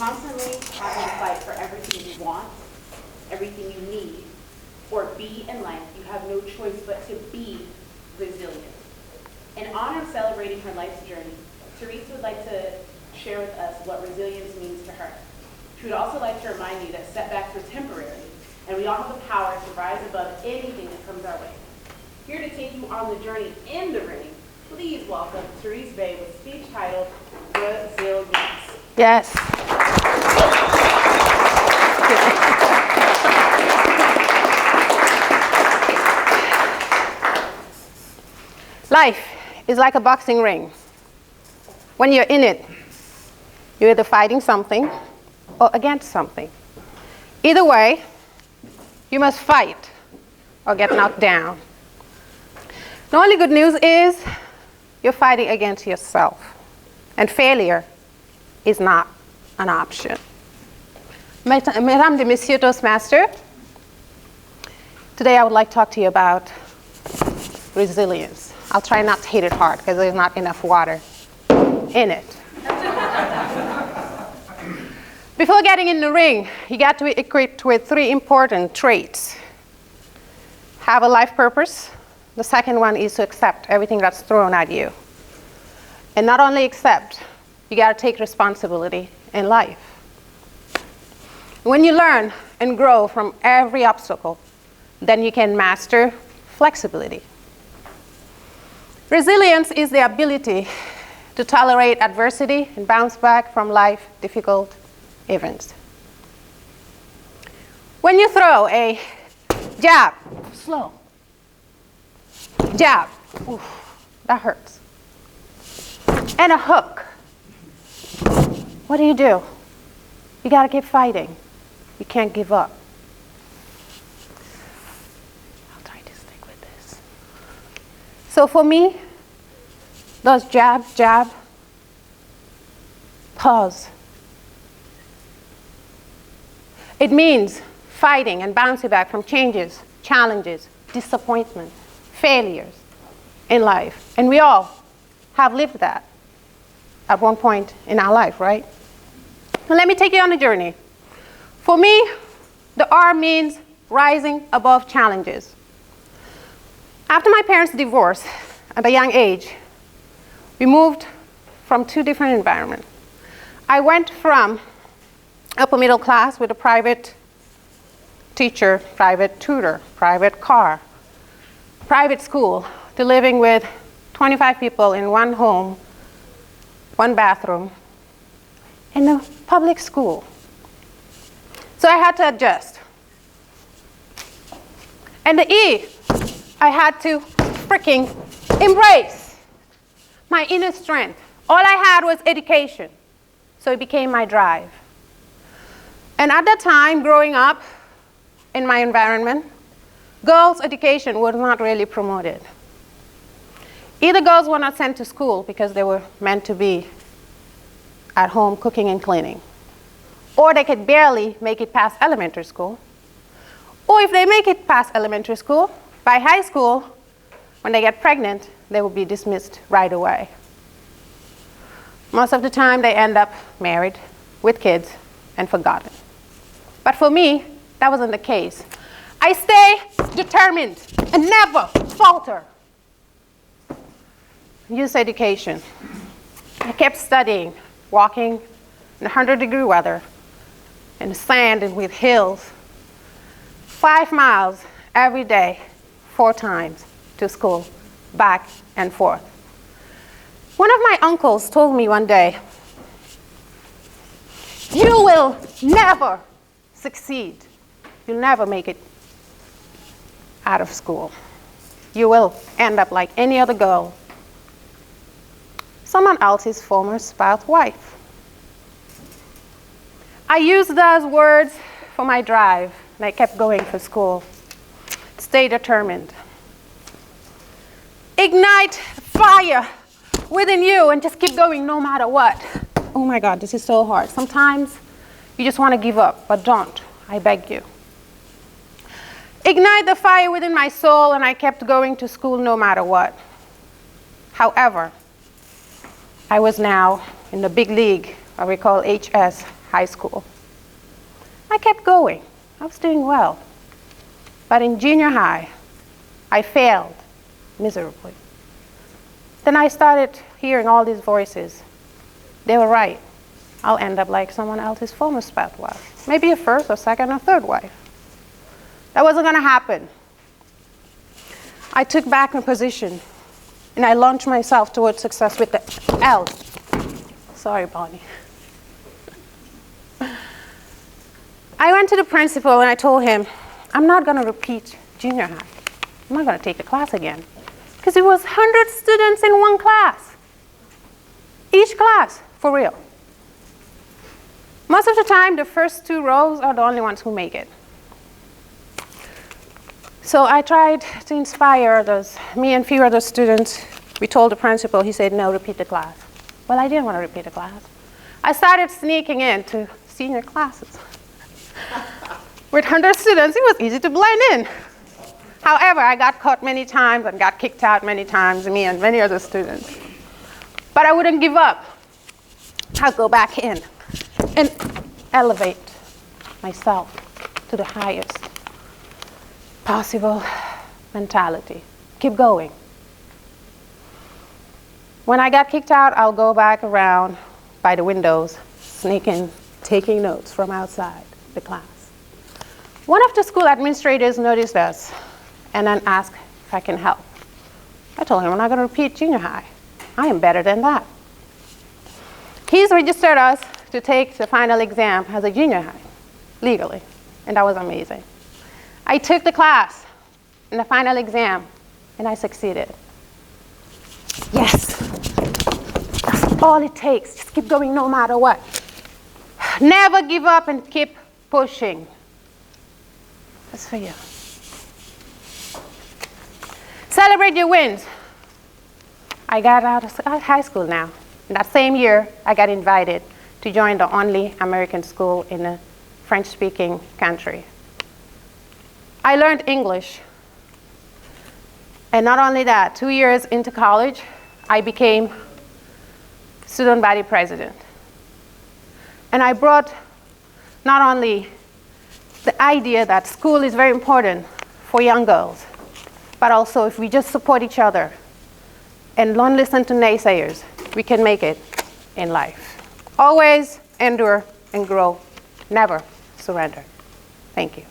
constantly having to fight for everything you want, everything you need, or be in life, you have no choice but to be resilient. In honor of celebrating her life's journey, Teresa would like to share with us what resilience means to her. She would also like to remind you that setbacks are temporary, and we all have the power to rise above anything that comes our way. Here to take you on the journey in the ring, please welcome Teresa Mbay with speech titled Resilience. Yes. Life is like a boxing ring. When you're in it, you're either fighting something or against something. Either way, you must fight or get knocked down. The only good news is you're fighting against yourself, and failure is not an option. Mesdames et Messieurs Toastmasters, today I would like to talk to you about resilience. I'll try not to hit it hard because there's not enough water in it. Before getting in the ring, you got to be equipped with 3 important traits. Have a life purpose. The second one is to accept everything that's thrown at you. And not only accept, you got to take responsibility in life. When you learn and grow from every obstacle, then you can master flexibility. Resilience is the ability to tolerate adversity and bounce back from life's difficult events. When you throw a jab, slow, jab, oof, that hurts, and a hook, what do? You got to keep fighting. You can't give up. I'll try to stick with this. So for me, those jab, pause. It means fighting and bouncing back from changes, challenges, disappointment, failures in life. And we all have lived that at one point in our life, right? Now let me take you on a journey. For me, the R means rising above challenges. After my parents' divorce at a young age, we moved from 2 different environments. I went from upper middle class with a private teacher, private tutor, private car, private school, to living with 25 people in one home, 1 bathroom, in a public school. So I had to adjust. And the E, I had to freaking embrace my inner strength. All I had was education, so it became my drive. And at that time, growing up in my environment, girls' education was not really promoted. Either girls were not sent to school because they were meant to be at home cooking and cleaning, or they could barely make it past elementary school, or if they make it past elementary school, by high school, when they get pregnant, they will be dismissed right away. Most of the time, they end up married with kids and forgotten. But for me, that wasn't the case. I stay determined and never falter. Youth education. I kept studying, walking in 100-degree weather, in the sand and with hills, 5 miles every day, 4 times to school, back and forth. One of my uncles told me one day, "You will never succeed. You'll never make it out of school. You will end up like any other girl, someone else's former spouse wife." I used those words for my drive, and I kept going for school. Stay determined. Ignite fire within you and just keep going no matter what. Oh my God, this is so hard. Sometimes you just want to give up, but don't. I beg you. Ignite the fire within my soul, and I kept going to school no matter what. However, I was now in the big league, what we call HS, high school. I kept going. I was doing well. But in junior high, I failed miserably. Then I started hearing all these voices. They were right. I'll end up like someone else's former spouse was. Maybe a first or second or third wife. That wasn't going to happen. I took back my position and I launched myself towards success with the L. Sorry, Bonnie. I went to the principal and I told him, I'm not going to repeat junior high. I'm not going to take the class again. Because it was 100 students in one class. Each class, for real. Most of the time, the first 2 rows are the only ones who make it. So I tried to inspire others. Me and a few other students, we told the principal, he said, no, repeat the class. Well, I didn't want to repeat the class. I started sneaking into senior classes. With 100 students, it was easy to blend in. However, I got caught many times and got kicked out many times, me and many other students. But I wouldn't give up. I'd go back in and elevate myself to the highest possible mentality. Keep going. When I got kicked out, I'll go back around by the windows, sneaking, taking notes from outside the class. One of the school administrators noticed us and then asked if I can help. I told him I'm not going to repeat junior high. I am better than that. He's registered us to take the final exam as a junior high, legally, and that was amazing. I took the class in the final exam, and I succeeded. Yes, that's all it takes. Just keep going no matter what. Never give up and keep pushing. That's for you. Celebrate your wins. I got out of high school now. In that same year, I got invited to join the only American school in a French-speaking country. I learned English. And not only that, 2 years into college, I became student body president. And I brought not only the idea that school is very important for young girls, but also if we just support each other and don't listen to naysayers, we can make it in life. Always endure and grow. Never surrender. Thank you.